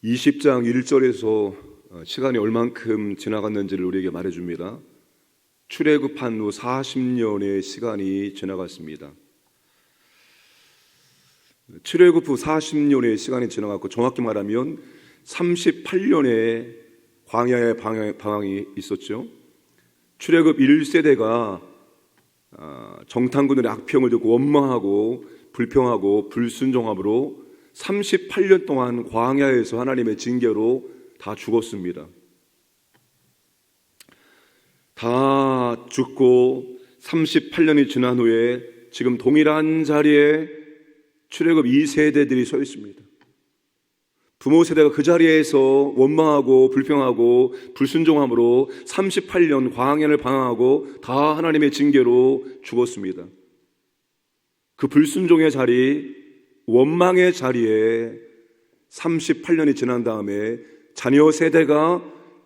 20장 1절에서 시간이 얼만큼 지나갔는지를 우리에게 말해줍니다. 출애굽한 후 40년의 시간이 지나갔습니다. 출애굽 후 40년의 시간이 지나갔고, 정확히 말하면 38년의 광야의 방황이 있었죠. 출애굽 1세대가 정탐꾼들의 악평을 듣고 원망하고 불평하고 불순종함으로 38년 동안 광야에서 하나님의 징계로 다 죽었습니다. 다 죽고 38년이 지난 후에 지금 동일한 자리에 출애굽 2세대들이 서 있습니다. 부모 세대가 그 자리에서 원망하고 불평하고 불순종함으로 38년 광야를 방황하고 다 하나님의 징계로 죽었습니다. 그 불순종의 자리, 원망의 자리에 38년이 지난 다음에 자녀 세대가,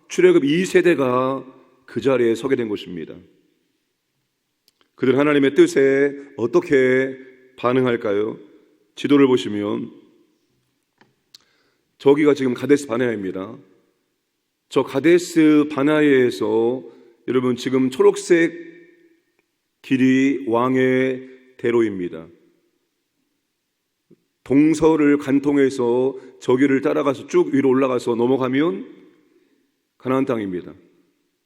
출애굽 2세대가 그 자리에 서게 된 것입니다. 그들 하나님의 뜻에 어떻게 반응할까요? 지도를 보시면 저기가 지금 가데스 바네아입니다. 저 가데스 바네아에서 여러분 지금 초록색 길이 왕의 대로입니다. 동서를 간통해서 저기를 따라가서 쭉 위로 올라가서 넘어가면 가나안 땅입니다.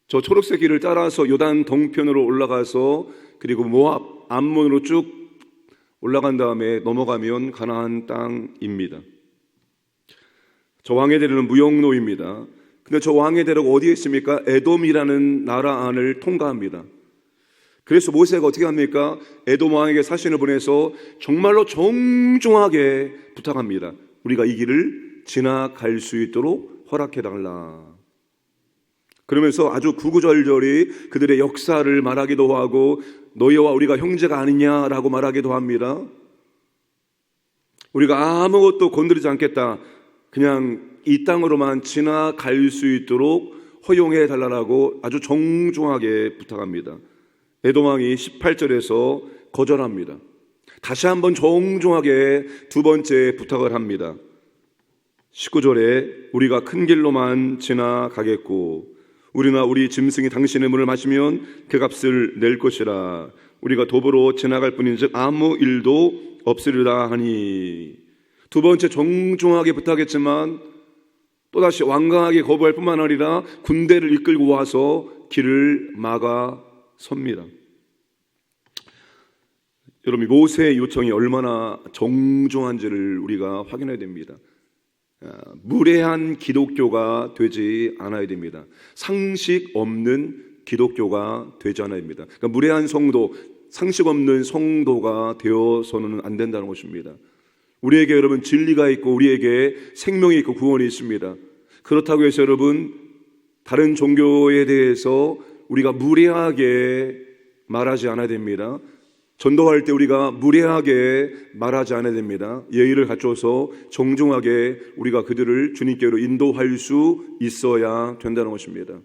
저 초록색 길을 따라서 요단 동편으로 올라가서 그리고 모압 암몬으로 쭉 올라간 다음에 넘어가면 가나안 땅입니다. 저 왕의 대로는 무역로입니다. 근데 저 왕의 대로가 어디에 있습니까? 에돔이라는 나라 안을 통과합니다. 그래서 모세가 어떻게 합니까? 에돔 왕에게 사신을 보내서 정말로 정중하게 부탁합니다. 우리가 이 길을 지나갈 수 있도록 허락해달라. 그러면서 아주 구구절절히 그들의 역사를 말하기도 하고 너희와 우리가 형제가 아니냐라고 말하기도 합니다. 우리가 아무것도 건드리지 않겠다. 그냥 이 땅으로만 지나갈 수 있도록 허용해 달라고 아주 정중하게 부탁합니다. 에돔 왕이 18절에서 거절합니다. 다시 한번 정중하게 두 번째 부탁을 합니다. 19절에 우리가 큰 길로만 지나가겠고 우리나 우리 짐승이 당신의 물을 마시면 그 값을 낼 것이라. 우리가 도보로 지나갈 뿐인즉 아무 일도 없으리라 하니. 두 번째 정중하게 부탁했지만 또다시 완강하게 거부할 뿐만 아니라 군대를 이끌고 와서 길을 막아 섭니다. 여러분, 모세의 요청이 얼마나 정중한지를 우리가 확인해야 됩니다. 무례한 기독교가 되지 않아야 됩니다. 상식 없는 기독교가 되지 않아야 됩니다. 그러니까 무례한 성도, 상식 없는 성도가 되어서는 안 된다는 것입니다. 우리에게 여러분 진리가 있고 우리에게 생명이 있고 구원이 있습니다. 그렇다고 해서 여러분 다른 종교에 대해서 우리가 무례하게 말하지 않아야 됩니다. 전도할 때 우리가 무례하게 말하지 않아야 됩니다. 예의를 갖춰서 정중하게 우리가 그들을 주님께로 인도할 수 있어야 된다는 것입니다.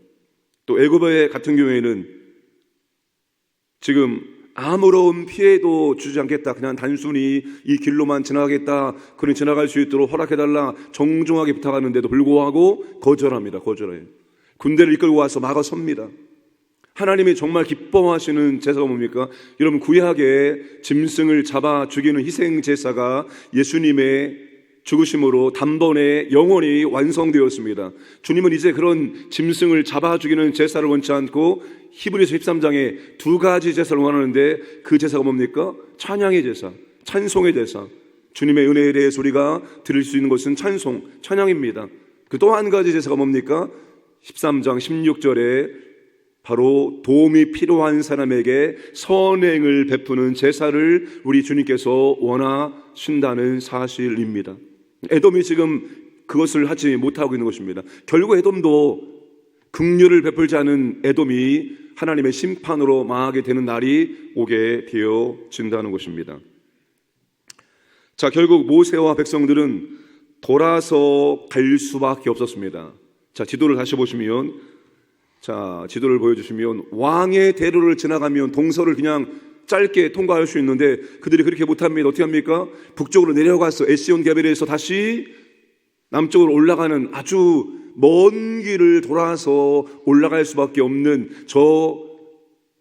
또 애굽의 같은 경우에는 지금 아무런 피해도 주지 않겠다, 그냥 단순히 이 길로만 지나가겠다, 그는 지나갈 수 있도록 허락해달라 정중하게 부탁하는데도 불구하고 거절합니다. 거절해요. 군대를 이끌고 와서 막아섭니다. 하나님이 정말 기뻐하시는 제사가 뭡니까? 여러분, 구약에 짐승을 잡아 죽이는 희생 제사가 예수님의 죽으심으로 단번에 영원히 완성되었습니다. 주님은 이제 그런 짐승을 잡아 죽이는 제사를 원치 않고 히브리서 13장에 두 가지 제사를 원하는데 그 제사가 뭡니까? 찬양의 제사, 찬송의 제사. 주님의 은혜에 대해서 우리가 드릴 수 있는 것은 찬송, 찬양입니다. 그 또 한 가지 제사가 뭡니까? 13장 16절에 바로 도움이 필요한 사람에게 선행을 베푸는 제사를 우리 주님께서 원하신다는 사실입니다. 에돔이 지금 그것을 하지 못하고 있는 것입니다. 결국 에돔도 긍휼을 베풀지 않은 에돔이 하나님의 심판으로 망하게 되는 날이 오게 되어진다는 것입니다. 자, 결국 모세와 백성들은 돌아서 갈 수밖에 없었습니다. 자, 지도를 다시 보시면, 자, 지도를 보여주시면 왕의 대로를 지나가면 동서를 그냥 짧게 통과할 수 있는데 그들이 그렇게 못합니다. 어떻게 합니까? 북쪽으로 내려가서 에시온 게벨에서 다시 남쪽으로 올라가는 아주 먼 길을 돌아서 올라갈 수밖에 없는 저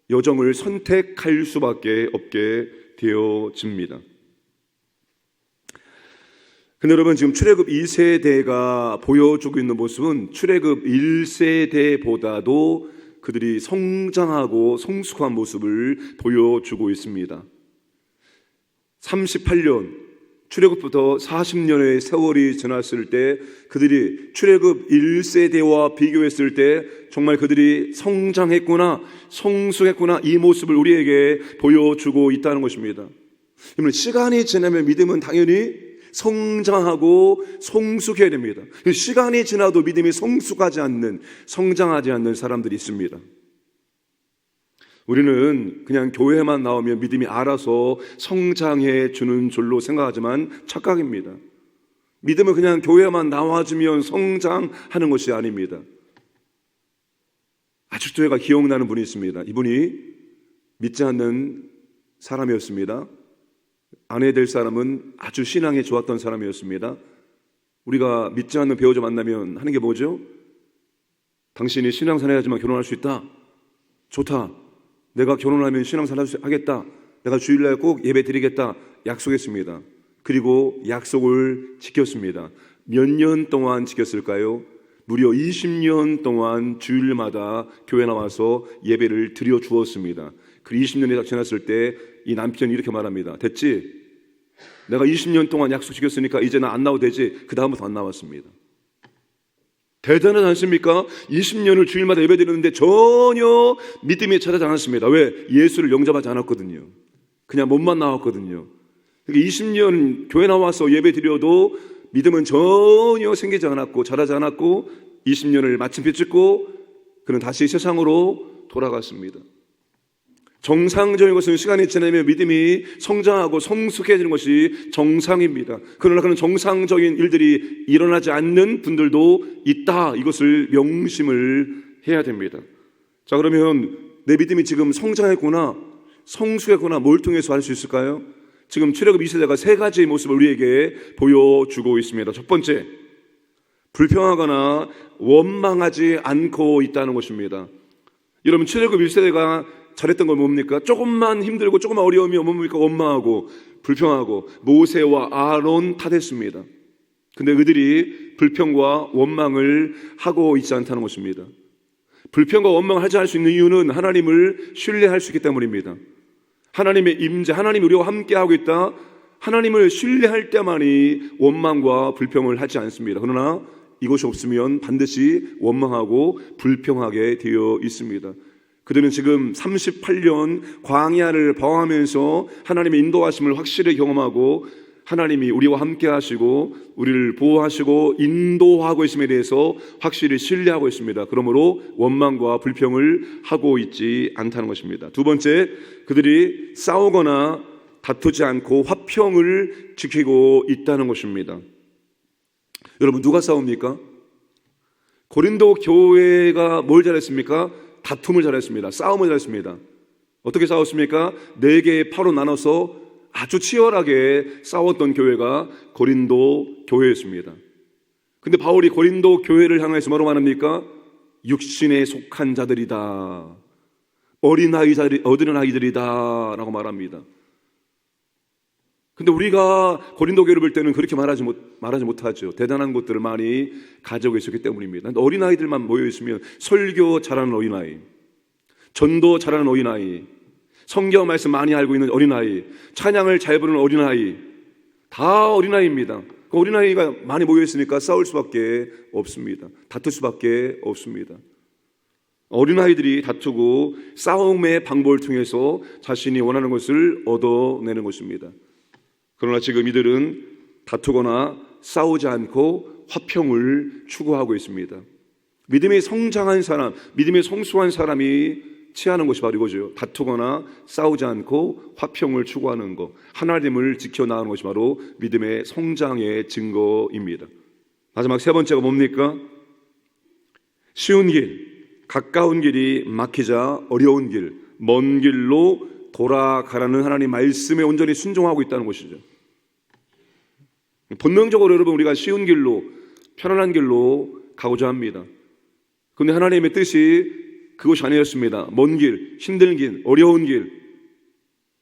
여정을 선택할 수밖에 없게 되어집니다. 근데 여러분, 지금 출애굽 2세대가 보여주고 있는 모습은 출애굽 1세대보다도 그들이 성장하고 성숙한 모습을 보여주고 있습니다. 38년, 출애굽부터 40년의 세월이 지났을 때 그들이 출애굽 1세대와 비교했을 때 정말 그들이 성장했구나, 성숙했구나, 이 모습을 우리에게 보여주고 있다는 것입니다. 그러면 시간이 지나면 믿음은 당연히 성장하고 성숙해야 됩니다. 시간이 지나도 믿음이 성숙하지 않는, 성장하지 않는 사람들이 있습니다. 우리는 그냥 교회만 나오면 믿음이 알아서 성장해 주는 줄로 생각하지만 착각입니다. 믿음은 그냥 교회만 나와주면 성장하는 것이 아닙니다. 아직도 제가 기억나는 분이 있습니다. 이분이 믿지 않는 사람이었습니다. 아내 될 사람은 아주 신앙이 좋았던 사람이었습니다. 우리가 믿지 않는 배우자 만나면 하는 게 뭐죠? 당신이 신앙생활 해야지만 결혼할 수 있다. 좋다. 내가 결혼하면 신앙생활 하겠다. 내가 주일날 꼭 예배 드리겠다. 약속했습니다. 그리고 약속을 지켰습니다. 몇 년 동안 지켰을까요? 무려 20년 동안 주일마다 교회 나와서 예배를 드려 주었습니다. 그 20년이 지났을 때 이 남편이 이렇게 말합니다. 됐지? 내가 20년 동안 약속 지켰으니까 이제 나 안 나와도 되지? 그 다음부터 안 나왔습니다. 대단하지 않습니까? 20년을 주일마다 예배 드리는데 전혀 믿음이 차지 않았습니다. 왜? 예수를 영접하지 않았거든요. 그냥 몸만 나왔거든요. 그러니까 20년 교회 나와서 예배 드려도 믿음은 전혀 생기지 않았고 자라지 않았고 20년을 마침표 찍고 그는 다시 세상으로 돌아갔습니다. 정상적인 것은 시간이 지나면 믿음이 성장하고 성숙해지는 것이 정상입니다. 그러나 그런 정상적인 일들이 일어나지 않는 분들도 있다. 이것을 명심을 해야 됩니다. 자, 그러면 내 믿음이 지금 성장했구나, 성숙했구나, 뭘 통해서 알 수 있을까요? 지금 출애굽 2세대가 세 가지의 모습을 우리에게 보여주고 있습니다. 첫 번째, 불평하거나 원망하지 않고 있다는 것입니다. 여러분, 출애굽 1세대가 잘했던 건 뭡니까? 조금만 힘들고 조금만 어려우면 뭡니까? 원망하고 불평하고 모세와 아론 탓했습니다. 근데 그들이 불평과 원망을 하고 있지 않다는 것입니다. 불평과 원망을 하지 않을 수 있는 이유는 하나님을 신뢰할 수 있기 때문입니다. 하나님의 임재, 하나님이 우리와 함께하고 있다, 하나님을 신뢰할 때만이 원망과 불평을 하지 않습니다. 그러나 이것이 없으면 반드시 원망하고 불평하게 되어 있습니다. 그들은 지금 38년 광야를 방황하면서 하나님의 인도하심을 확실히 경험하고 하나님이 우리와 함께 하시고 우리를 보호하시고 인도하고 있음에 대해서 확실히 신뢰하고 있습니다. 그러므로 원망과 불평을 하고 있지 않다는 것입니다. 두 번째, 그들이 싸우거나 다투지 않고 화평을 지키고 있다는 것입니다. 여러분, 누가 싸웁니까? 고린도 교회가 뭘 잘했습니까? 다툼을 잘했습니다. 싸움을 잘했습니다. 어떻게 싸웠습니까? 4개의 파로 나눠서 아주 치열하게 싸웠던 교회가 고린도 교회였습니다. 근데 바울이 고린도 교회를 향해서 뭐라고 말합니까? 육신에 속한 자들이다, 어린아이들이다 라고 말합니다. 근데 우리가 고린도 교회를 볼 때는 그렇게 말하지 못하죠. 대단한 것들을 많이 가지고 있었기 때문입니다. 어린아이들만 모여있으면 설교 잘하는 어린아이, 전도 잘하는 어린아이, 성경 말씀 많이 알고 있는 어린아이, 찬양을 잘 부르는 어린아이, 다 어린아이입니다. 그 어린아이가 많이 모여있으니까 싸울 수밖에 없습니다. 다툴 수밖에 없습니다. 어린아이들이 다투고 싸움의 방법을 통해서 자신이 원하는 것을 얻어내는 것입니다. 그러나 지금 이들은 다투거나 싸우지 않고 화평을 추구하고 있습니다. 믿음이 성장한 사람, 믿음이 성숙한 사람이 취하는 것이 바로 이거죠. 다투거나 싸우지 않고 화평을 추구하는 것, 하나님을 지켜나가는 것이 바로 믿음의 성장의 증거입니다. 마지막 세 번째가 뭡니까? 쉬운 길, 가까운 길이 막히자 어려운 길, 먼 길로 돌아가라는 하나님 말씀에 온전히 순종하고 있다는 것이죠. 본능적으로 여러분, 우리가 쉬운 길로, 편안한 길로 가고자 합니다. 그런데 하나님의 뜻이 그것이 아니었습니다. 먼 길, 힘든 길, 어려운 길.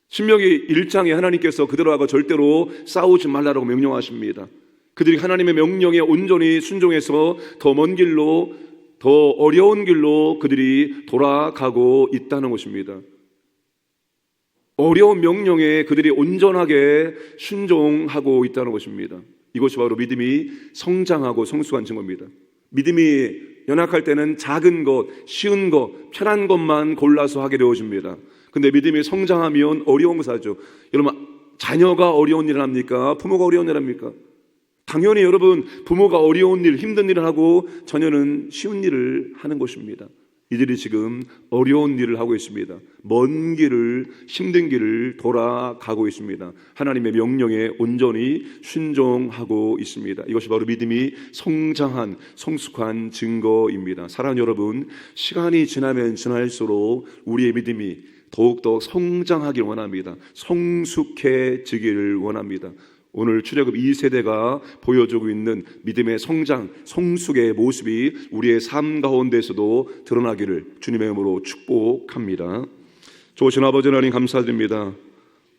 신명기 1장에 하나님께서 그들하고 절대로 싸우지 말라고 명령하십니다. 그들이 하나님의 명령에 온전히 순종해서 더 먼 길로, 더 어려운 길로 그들이 돌아가고 있다는 것입니다. 어려운 명령에 그들이 온전하게 순종하고 있다는 것입니다. 이것이 바로 믿음이 성장하고 성숙한 증거입니다. 믿음이 연약할 때는 작은 것, 쉬운 것, 편한 것만 골라서 하게 되어집니다. 근데 믿음이 성장하면 어려운 것을 하죠. 여러분, 자녀가 어려운 일을 합니까? 부모가 어려운 일을 합니까? 당연히 여러분, 부모가 어려운 일, 힘든 일을 하고 자녀는 쉬운 일을 하는 것입니다. 이들이 지금 어려운 일을 하고 있습니다. 먼 길을, 힘든 길을 돌아가고 있습니다. 하나님의 명령에 온전히 순종하고 있습니다. 이것이 바로 믿음이 성장한, 성숙한 증거입니다. 사랑하는 여러분, 시간이 지나면 지날수록 우리의 믿음이 더욱더 성장하길 원합니다. 성숙해지기를 원합니다. 오늘 출애굽 2세대가 보여주고 있는 믿음의 성장, 성숙의 모습이 우리의 삶 가운데서도 드러나기를 주님의 이름으로 축복합니다. 좋으신 아버지 하나님 감사드립니다.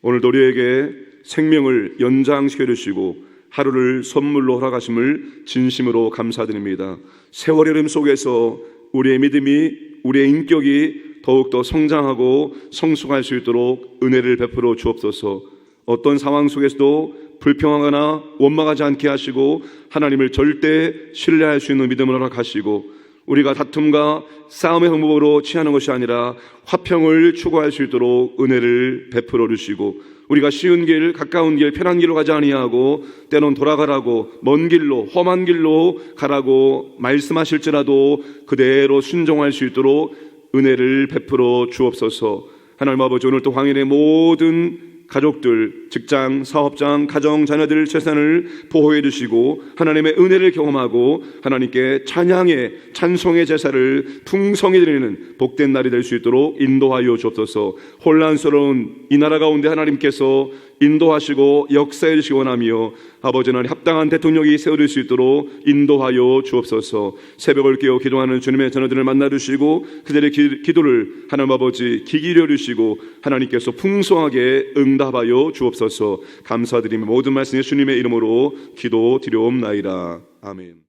오늘도 우리에게 생명을 연장시켜 주시고 하루를 선물로 허락하심을 진심으로 감사드립니다. 세월의 흐름 속에서 우리의 믿음이, 우리의 인격이 더욱더 성장하고 성숙할 수 있도록 은혜를 베풀어 주옵소서. 어떤 상황 속에서도 불평하거나 원망하지 않게 하시고 하나님을 절대 신뢰할 수 있는 믿음을 허락하시고 우리가 다툼과 싸움의 방법으로 취하는 것이 아니라 화평을 추구할 수 있도록 은혜를 베풀어 주시고 우리가 쉬운 길, 가까운 길, 편한 길로 가지 아니하고 때론 돌아가라고 먼 길로, 험한 길로 가라고 말씀하실지라도 그대로 순종할 수 있도록 은혜를 베풀어 주옵소서. 하나님 아버지, 오늘 또 황인의 모든 가족들, 직장, 사업장, 가정, 자녀들 재산을 보호해 주시고 하나님의 은혜를 경험하고 하나님께 찬양의, 찬송의 제사를 풍성히 드리는 복된 날이 될 수 있도록 인도하여 주옵소서. 혼란스러운 이 나라 가운데 하나님께서 인도하시고 역사해 주시기 원하며 아버지 하나님 합당한 대통령이 세워질 수 있도록 인도하여 주옵소서. 새벽을 깨어 기도하는 주님의 자녀들을 만나 주시고 그들의 기도를 하나님 아버지 귀 기울여 주시고 하나님께서 풍성하게 응답하여 주옵소서. 감사드리며 모든 말씀 예수님의 이름으로 기도드리옵나이다. 아멘.